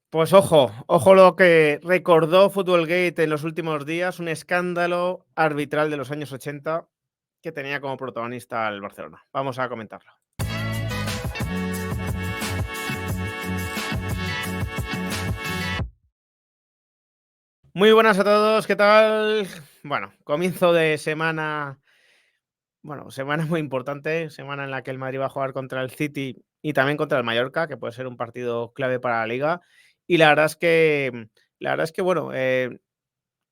Pues ojo lo que recordó Footballgate en los últimos días, un escándalo arbitral de los años 80 que tenía como protagonista al Barcelona. Vamos a comentarlo. Muy buenas a todos, ¿qué tal? Bueno, comienzo de semana, bueno, semana muy importante, semana en la que el Madrid va a jugar contra el City y también contra el Mallorca, que puede ser un partido clave para la liga. Y la verdad es que bueno,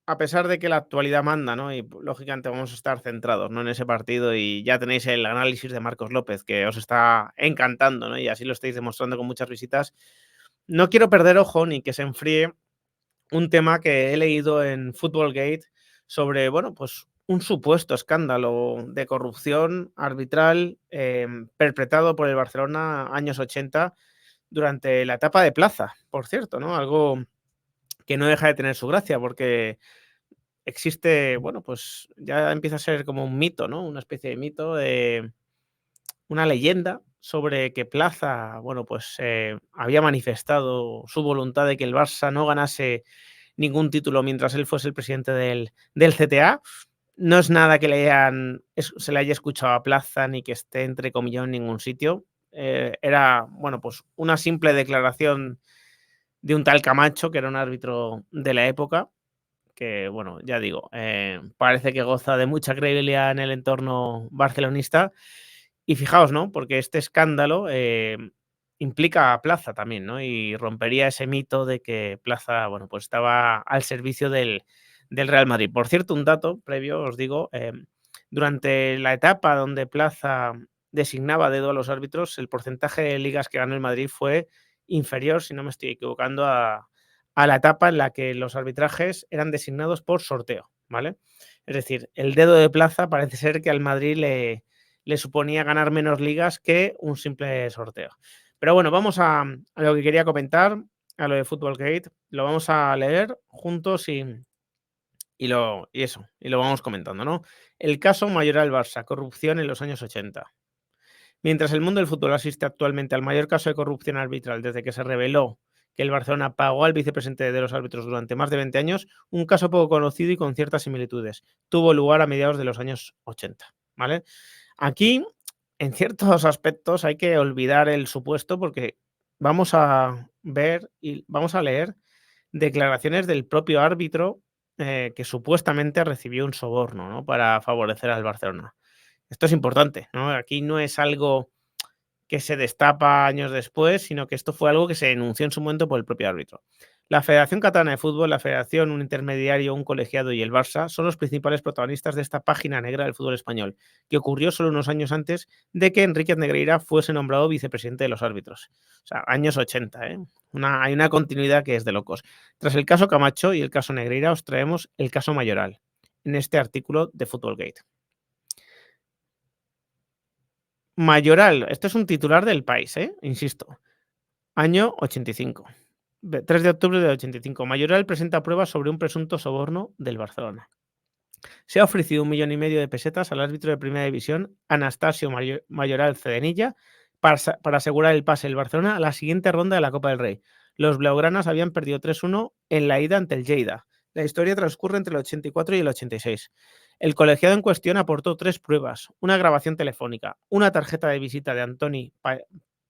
a pesar de que la actualidad manda, ¿no? Y lógicamente vamos a estar centrados, ¿no? En ese partido y ya tenéis el análisis de Marcos López, que os está encantando, ¿no? Y así lo estáis demostrando con muchas visitas. No quiero perder ojo ni que se enfríe un tema que he leído en Footballgate sobre, bueno, pues un supuesto escándalo de corrupción arbitral perpetrado por el Barcelona años 80 durante la etapa de Plaza, por cierto, ¿no? Algo que no deja de tener su gracia porque existe, bueno, pues ya empieza a ser como un mito, ¿no? Una especie de mito, de una leyenda sobre que Plaza, bueno, pues había manifestado su voluntad de que el Barça no ganase ningún título mientras él fuese el presidente del CTA. No es nada que se le haya escuchado a Plaza ni que esté entrecomillado en ningún sitio. Era, bueno, pues una simple declaración de un tal Camacho, que era un árbitro de la época, que, bueno, ya digo, parece que goza de mucha credibilidad en el entorno barcelonista. Y fijaos, ¿no? Porque este escándalo implica a Plaza también, ¿no? Y rompería ese mito de que Plaza, bueno, pues estaba al servicio del Real Madrid. Por cierto, un dato previo, os digo, durante la etapa donde Plaza designaba a dedo a los árbitros, el porcentaje de ligas que ganó el Madrid fue inferior, si no me estoy equivocando, a la etapa en la que los arbitrajes eran designados por sorteo, ¿vale? Es decir, el dedo de Plaza parece ser que al Madrid le suponía ganar menos ligas que un simple sorteo. Pero bueno, vamos a lo que quería comentar, a lo de Footballgate. Lo vamos a leer juntos y lo vamos comentando, ¿no? El caso Mayoral Barça, corrupción en los años 80. Mientras el mundo del fútbol asiste actualmente al mayor caso de corrupción arbitral desde que se reveló que el Barcelona pagó al vicepresidente de los árbitros durante más de 20 años, un caso poco conocido y con ciertas similitudes. Tuvo lugar a mediados de los años 80, ¿vale? Aquí, en ciertos aspectos, hay que olvidar el supuesto porque vamos a ver y vamos a leer declaraciones del propio árbitro que supuestamente recibió un soborno, ¿no? Para favorecer al Barcelona. Esto es importante, ¿no? Aquí no es algo que se destapa años después, sino que esto fue algo que se denunció en su momento por el propio árbitro. La Federación Catalana de Fútbol, la Federación, un intermediario, un colegiado y el Barça son los principales protagonistas de esta página negra del fútbol español, que ocurrió solo unos años antes de que Enrique Negreira fuese nombrado vicepresidente de los árbitros. O sea, años 80, ¿eh? Hay una continuidad que es de locos. Tras el caso Camacho y el caso Negreira, os traemos el caso Mayoral, en este artículo de Footballgate. Mayoral, esto es un titular del País, insisto. Año 85. 3 de octubre de 85. Mayoral presenta pruebas sobre un presunto soborno del Barcelona. Se ha ofrecido 1,5 millones de pesetas al árbitro de Primera División, Anastasio Mayoral Cedenilla, para asegurar el pase del Barcelona a la siguiente ronda de la Copa del Rey. Los blaugranas habían perdido 3-1 en la ida ante el Lleida. La historia transcurre entre el 84 y el 86. El colegiado en cuestión aportó 3 pruebas: una grabación telefónica, una tarjeta de visita de Antoni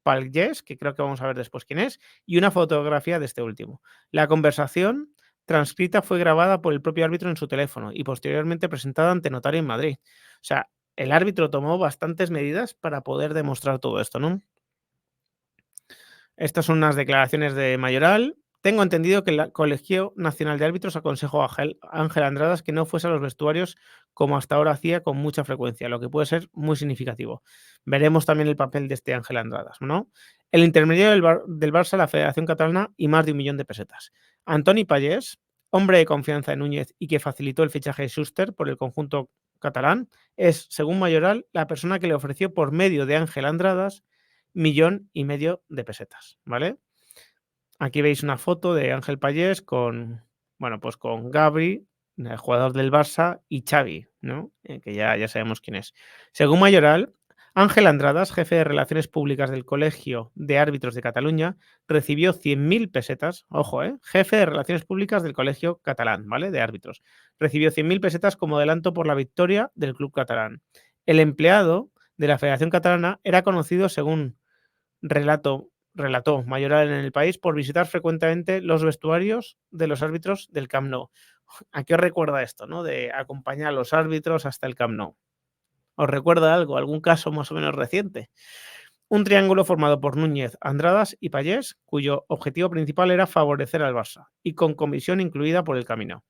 Palllés, que creo que vamos a ver después quién es, y una fotografía de este último. La conversación transcrita fue grabada por el propio árbitro en su teléfono y posteriormente presentada ante notario en Madrid. O sea, el árbitro tomó bastantes medidas para poder demostrar todo esto, ¿no? Estas son unas declaraciones de Mayoral. Tengo entendido que el Colegio Nacional de Árbitros aconsejó a Ángel Andradas que no fuese a los vestuarios como hasta ahora hacía con mucha frecuencia, lo que puede ser muy significativo. Veremos también el papel de este Ángel Andradas, ¿no? El intermediario del Barça, la Federación Catalana y más de 1 millón de pesetas. Antoni Pallés, hombre de confianza de Núñez y que facilitó el fichaje de Schuster por el conjunto catalán, es, según Mayoral, la persona que le ofreció por medio de Ángel Andradas 1,5 millones de pesetas, ¿vale? Aquí veis una foto de Ángel Pallés con, bueno, pues con Gabri, el jugador del Barça, y Xavi, ¿no? Que ya sabemos quién es. Según Mayoral, Ángel Andradas, jefe de Relaciones Públicas del Colegio de Árbitros de Cataluña, recibió 100.000 pesetas, ojo, jefe de Relaciones Públicas del Colegio Catalán, ¿vale? De árbitros. Recibió 100.000 pesetas como adelanto por la victoria del club catalán. El empleado de la Federación Catalana era conocido, según relató Mayoral en El País, por visitar frecuentemente los vestuarios de los árbitros del Camp Nou. ¿A qué os recuerda esto, no? De acompañar a los árbitros hasta el Camp Nou. ¿Os recuerda algo? ¿Algún caso más o menos reciente? Un triángulo formado por Núñez, Andradas y Pallés, cuyo objetivo principal era favorecer al Barça, y con comisión incluida por el camino.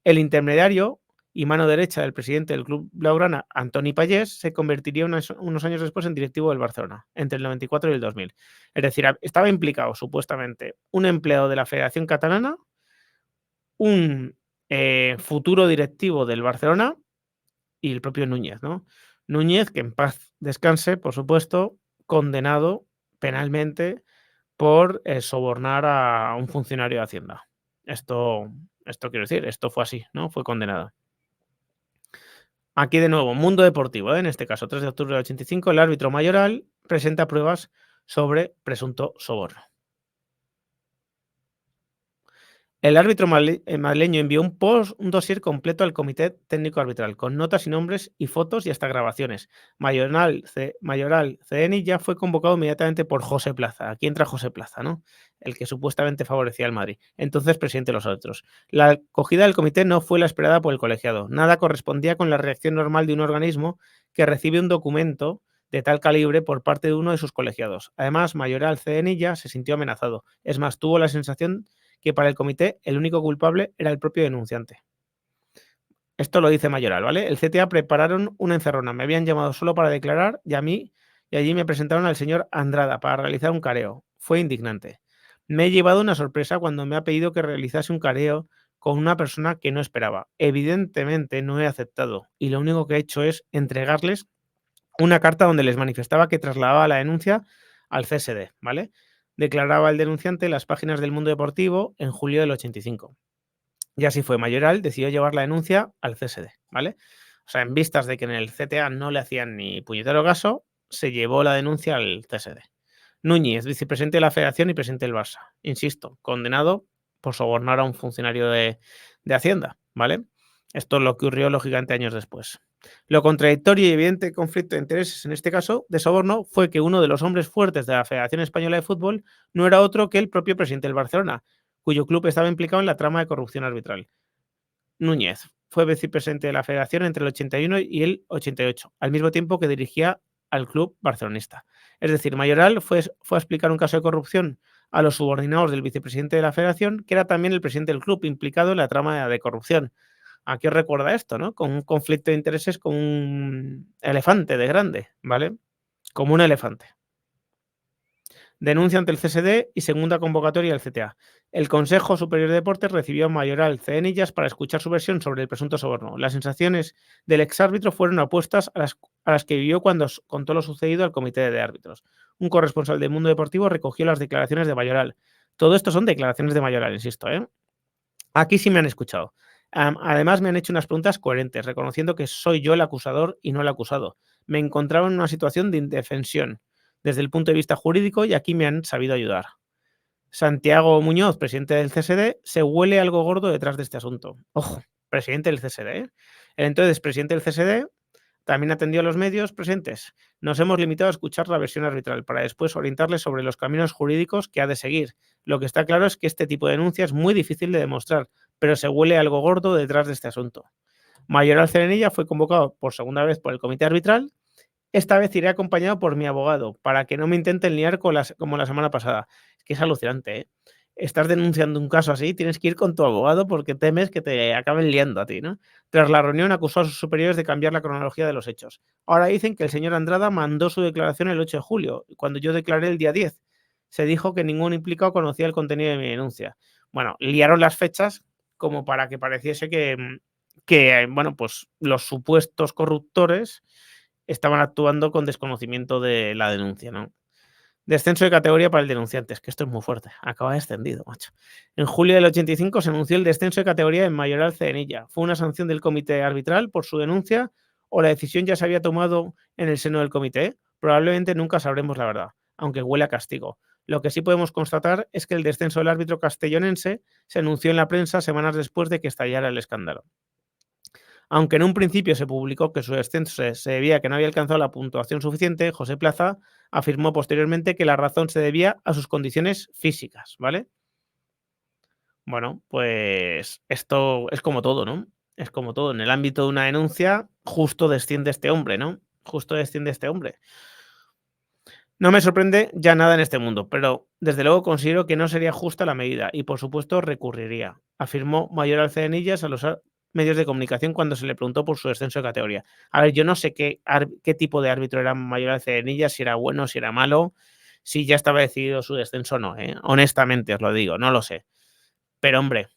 El intermediario y mano derecha del presidente del club blaugrana, Antoni Pallés, se convertiría unos años después en directivo del Barcelona, entre el 94 y el 2000. Es decir, estaba implicado supuestamente un empleado de la Federación Catalana, un futuro directivo del Barcelona y el propio Núñez, ¿no? Núñez, que en paz descanse, por supuesto, condenado penalmente por sobornar a un funcionario de Hacienda. Esto quiero decir, esto fue así, ¿no? Fue condenado. Aquí de nuevo, mundo deportivo, en este caso, 3 de octubre del 85, el árbitro Mayoral presenta pruebas sobre presunto soborno. El árbitro madrileño envió un dossier completo al Comité Técnico Arbitral, con notas y nombres y fotos y hasta grabaciones. Mayoral CDN ya fue convocado inmediatamente por José Plaza. Aquí entra José Plaza, ¿no? El que supuestamente favorecía al Madrid, entonces presidente de los árbitros. La acogida del comité no fue la esperada por el colegiado. Nada correspondía con la reacción normal de un organismo que recibe un documento de tal calibre por parte de uno de sus colegiados. Además, Mayoral CDN ya se sintió amenazado. Es más, tuvo la sensación que para el comité el único culpable era el propio denunciante. Esto lo dice Mayoral, ¿vale? El CTA prepararon una encerrona, me habían llamado solo para declarar y allí me presentaron al señor Andrada para realizar un careo. Fue indignante. Me he llevado una sorpresa cuando me ha pedido que realizase un careo con una persona que no esperaba. Evidentemente no he aceptado y lo único que he hecho es entregarles una carta donde les manifestaba que trasladaba la denuncia al CSD, ¿vale? Declaraba el denunciante en las páginas del Mundo Deportivo en julio del 85. Y así fue, Mayoral decidió llevar la denuncia al CSD, ¿vale? O sea, en vistas de que en el CTA no le hacían ni puñetero caso, se llevó la denuncia al CSD. Núñez, vicepresidente de la Federación y presidente del Barça. Insisto, condenado por sobornar a un funcionario de Hacienda, ¿vale? Esto es lo que ocurrió, lógicamente, años después. Lo contradictorio y evidente conflicto de intereses en este caso de soborno fue que uno de los hombres fuertes de la Federación Española de Fútbol no era otro que el propio presidente del Barcelona, cuyo club estaba implicado en la trama de corrupción arbitral. Núñez fue vicepresidente de la Federación entre el 81 y el 88, al mismo tiempo que dirigía al club barcelonista. Es decir, Mayoral fue a explicar un caso de corrupción a los subordinados del vicepresidente de la Federación, que era también el presidente del club implicado en la trama de corrupción. ¿A qué os recuerda esto, no? Con un conflicto de intereses con un elefante de grande, ¿vale? Como un elefante. Denuncia ante el CSD y segunda convocatoria del CTA. El Consejo Superior de Deportes recibió a Mayoral CNillas para escuchar su versión sobre el presunto soborno. Las sensaciones del exárbitro fueron opuestas a las que vivió cuando contó lo sucedido al comité de árbitros. Un corresponsal del Mundo Deportivo recogió las declaraciones de Mayoral. Todo esto son declaraciones de Mayoral, insisto, ¿eh? Aquí sí me han escuchado. Además, me han hecho unas preguntas coherentes, reconociendo que soy yo el acusador y no el acusado. Me encontraba en una situación de indefensión desde el punto de vista jurídico y aquí me han sabido ayudar. Santiago Muñoz, presidente del CSD, se huele algo gordo detrás de este asunto. Ojo, presidente del CSD. El entonces presidente del CSD también atendió a los medios presentes. Nos hemos limitado a escuchar la versión arbitral para después orientarles sobre los caminos jurídicos que ha de seguir. Lo que está claro es que este tipo de denuncia es muy difícil de demostrar, pero se huele algo gordo detrás de este asunto. Mayoral Cerenilla fue convocado por segunda vez por el comité arbitral. Esta vez iré acompañado por mi abogado para que no me intenten liar como la semana pasada. Es que es alucinante, ¿eh? Estás denunciando un caso así, tienes que ir con tu abogado porque temes que te acaben liando a ti, ¿no? Tras la reunión acusó a sus superiores de cambiar la cronología de los hechos. Ahora dicen que el señor Andrada mandó su declaración el 8 de julio, cuando yo declaré el día 10. Se dijo que ningún implicado conocía el contenido de mi denuncia. Bueno, liaron las fechas como para que pareciese que bueno, pues los supuestos corruptores estaban actuando con desconocimiento de la denuncia, ¿no? Descenso de categoría para el denunciante. Es que esto es muy fuerte. Acaba descendido, macho. En julio del 85 se anunció el descenso de categoría en Mayoral Cedenilla. ¿Fue una sanción del comité arbitral por su denuncia o la decisión ya se había tomado en el seno del comité? Probablemente nunca sabremos la verdad, aunque huele a castigo. Lo que sí podemos constatar es que el descenso del árbitro castellonense se anunció en la prensa semanas después de que estallara el escándalo. Aunque en un principio se publicó que su descenso se debía a que no había alcanzado la puntuación suficiente, José Plaza afirmó posteriormente que la razón se debía a sus condiciones físicas, ¿vale? Bueno, pues esto es como todo, ¿no? Es como todo. En el ámbito de una denuncia, justo desciende este hombre, ¿no? Justo desciende este hombre. No me sorprende ya nada en este mundo, pero desde luego considero que no sería justa la medida y, por supuesto, recurriría, afirmó Mayoral Cedenillas a los medios de comunicación cuando se le preguntó por su descenso de categoría. A ver, yo no sé qué tipo de árbitro era Mayoral Cedenillas, si era bueno, si era malo, si ya estaba decidido su descenso o no, ¿eh? Honestamente os lo digo, no lo sé. Pero hombre,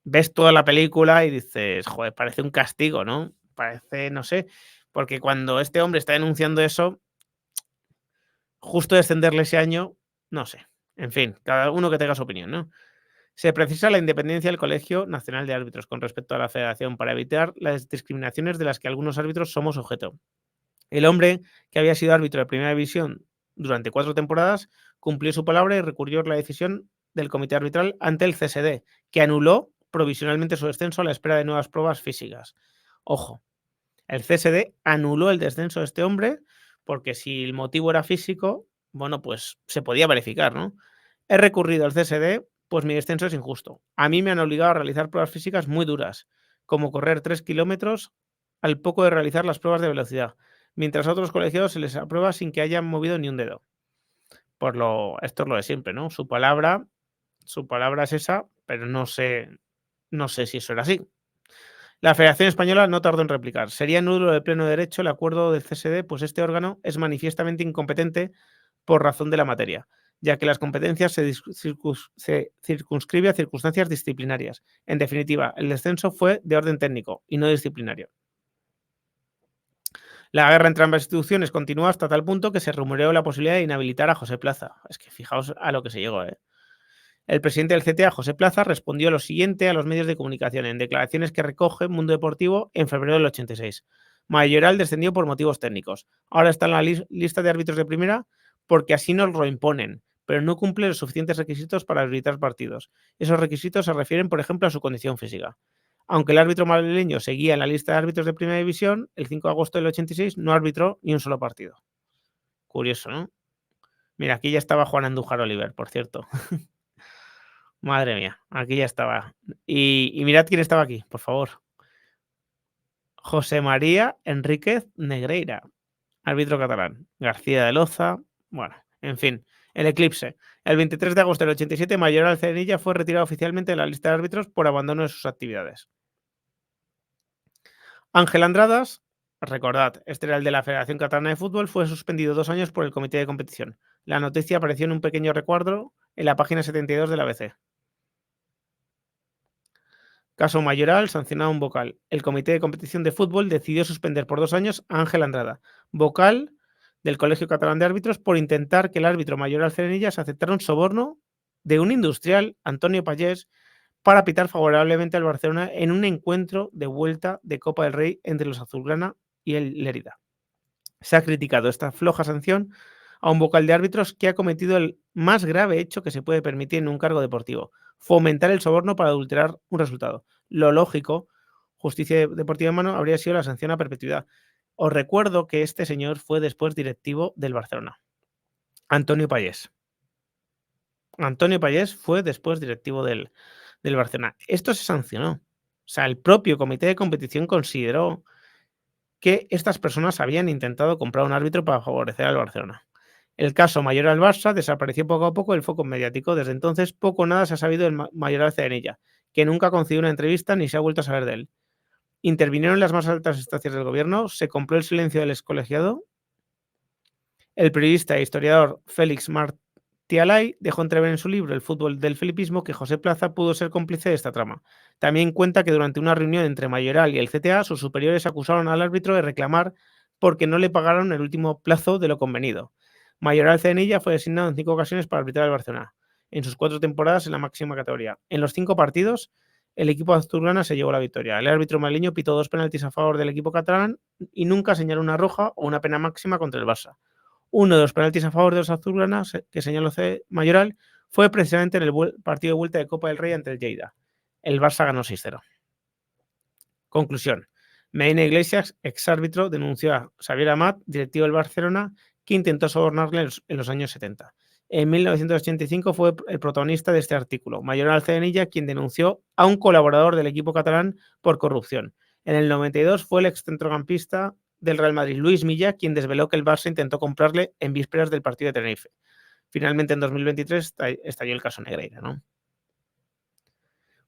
ves toda la película y dices, joder, parece un castigo, ¿no? Parece, no sé, porque cuando este hombre está denunciando eso, justo descenderle ese año, no sé. En fin, cada uno que tenga su opinión, ¿no? Se precisa la independencia del Colegio Nacional de Árbitros con respecto a la federación para evitar las discriminaciones de las que algunos árbitros somos objeto. El hombre, que había sido árbitro de primera división durante 4 temporadas, cumplió su palabra y recurrió la decisión del comité arbitral ante el CSD, que anuló provisionalmente su descenso a la espera de nuevas pruebas físicas. Ojo, el CSD anuló el descenso de este hombre porque si el motivo era físico, bueno, pues se podía verificar, ¿no? He recurrido al CSD, pues mi descenso es injusto. A mí me han obligado a realizar pruebas físicas muy duras, como correr 3 kilómetros al poco de realizar las pruebas de velocidad, mientras a otros colegiados se les aprueba sin que hayan movido ni un dedo. Esto es lo de siempre, ¿no? Su palabra es esa, pero no sé si eso era así. La Federación Española no tardó en replicar. Sería nulo de pleno derecho el acuerdo del CSD, pues este órgano es manifiestamente incompetente por razón de la materia, ya que las competencias se circunscribe a circunstancias disciplinarias. En definitiva, el descenso fue de orden técnico y no disciplinario. La guerra entre ambas instituciones continuó hasta tal punto que se rumoreó la posibilidad de inhabilitar a José Plaza. Es que fijaos a lo que se llegó, ¿eh? El presidente del CTA, José Plaza, respondió lo siguiente a los medios de comunicación en declaraciones que recoge Mundo Deportivo en febrero del 86. Mayoral descendió por motivos técnicos. Ahora está en la lista de árbitros de primera porque así nos lo imponen, pero no cumple los suficientes requisitos para arbitrar partidos. Esos requisitos se refieren, por ejemplo, a su condición física. Aunque el árbitro madrileño seguía en la lista de árbitros de primera división, el 5 de agosto del 86 no arbitró ni un solo partido. Curioso, ¿no? Mira, aquí ya estaba Juan Andújar Oliver, por cierto. Madre mía, aquí ya estaba. Y mirad quién estaba aquí, por favor. José María Enríquez Negreira, árbitro catalán. García de Loza, bueno, en fin, el eclipse. El 23 de agosto del 87, Mayoral Cenilla fue retirado oficialmente de la lista de árbitros por abandono de sus actividades. Ángel Andradas, recordad, este era el de la Federación Catalana de Fútbol, fue suspendido 2 años por el comité de competición. La noticia apareció en un pequeño recuadro en la página 72 de la ABC. Caso Mayoral, sancionado un vocal. El Comité de Competición de Fútbol decidió suspender por 2 años a Ángel Andrada, vocal del Colegio Catalán de Árbitros, por intentar que el árbitro Mayoral Cerenillas aceptara un soborno de un industrial, Antonio Pallés, para pitar favorablemente al Barcelona en un encuentro de vuelta de Copa del Rey entre los azulgrana y el Lérida. Se ha criticado esta floja sanción a un vocal de árbitros que ha cometido el más grave hecho que se puede permitir en un cargo deportivo: fomentar el soborno para adulterar un resultado. Lo lógico, justicia deportiva en mano, habría sido la sanción a perpetuidad. Os recuerdo que este señor fue después directivo del Barcelona. Antonio Pallés. Antonio Pallés fue después directivo del Barcelona. Esto se sancionó. O sea, el propio comité de competición consideró que estas personas habían intentado comprar un árbitro para favorecer al Barcelona. El caso Mayoral Barça desapareció poco a poco del foco mediático. Desde entonces, poco o nada se ha sabido del Mayoral Cedenilla, que nunca ha concedido una entrevista ni se ha vuelto a saber de él. Intervinieron las más altas instancias del gobierno, se compró el silencio del excolegiado. El periodista e historiador Félix Martialay dejó entrever en su libro El fútbol del felipismo que José Plaza pudo ser cómplice de esta trama. También cuenta que durante una reunión entre Mayoral y el CTA, sus superiores acusaron al árbitro de reclamar porque no le pagaron el último plazo de lo convenido. Mayoral Cenilla fue designado en 5 ocasiones para arbitrar al Barcelona, en sus 4 temporadas en la máxima categoría. En los 5 partidos, el equipo azulgrana se llevó la victoria. El árbitro madrileño pitó 2 penaltis a favor del equipo catalán y nunca señaló una roja o una pena máxima contra el Barça. Uno de los penaltis a favor de los azulgranas que señaló Mayoral fue precisamente en el partido de vuelta de Copa del Rey ante el Lleida. El Barça ganó 6-0. Conclusión. Medina Iglesias, exárbitro, denunció a Xavier Amat, directivo del Barcelona, que intentó sobornarle en los años 70. En 1985 fue el protagonista de este artículo, Mayoral Alcedenilla, quien denunció a un colaborador del equipo catalán por corrupción. En el 92 fue el excentrocampista del Real Madrid, Luis Milla, quien desveló que el Barça intentó comprarle en vísperas del partido de Tenerife. Finalmente, en 2023 estalló el caso Negreira, ¿no?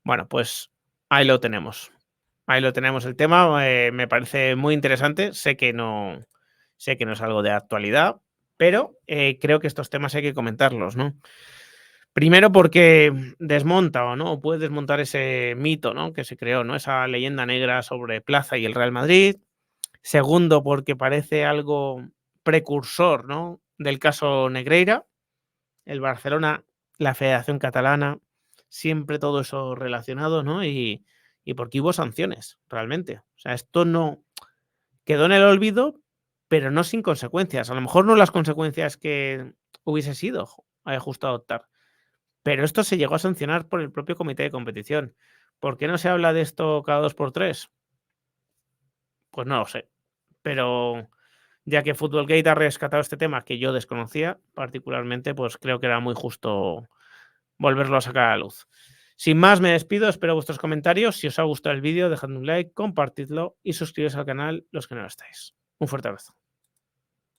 Bueno, pues ahí lo tenemos. Ahí lo tenemos el tema, me parece muy interesante. Sé que no es algo de actualidad, pero creo que estos temas hay que comentarlos, ¿no? Primero porque desmonta, ¿no? O puede desmontar ese mito, ¿no? Que se creó, ¿no? Esa leyenda negra sobre Plaza y el Real Madrid. Segundo, porque parece algo precursor, ¿no? Del caso Negreira. El Barcelona, la Federación Catalana, siempre todo eso relacionado, ¿no? Y porque hubo sanciones, realmente. O sea, esto no quedó en el olvido, pero no sin consecuencias. A lo mejor no las consecuencias que hubiese sido justo adoptar, pero esto se llegó a sancionar por el propio comité de competición. ¿Por qué no se habla de esto cada 2 por 3? Pues no lo sé. Pero ya que Footballgate ha rescatado este tema que yo desconocía particularmente, pues creo que era muy justo volverlo a sacar a la luz. Sin más, me despido, espero vuestros comentarios. Si os ha gustado el vídeo, dejadme un like, compartidlo y suscribiros al canal los que no lo estáis. Un fuerte abrazo.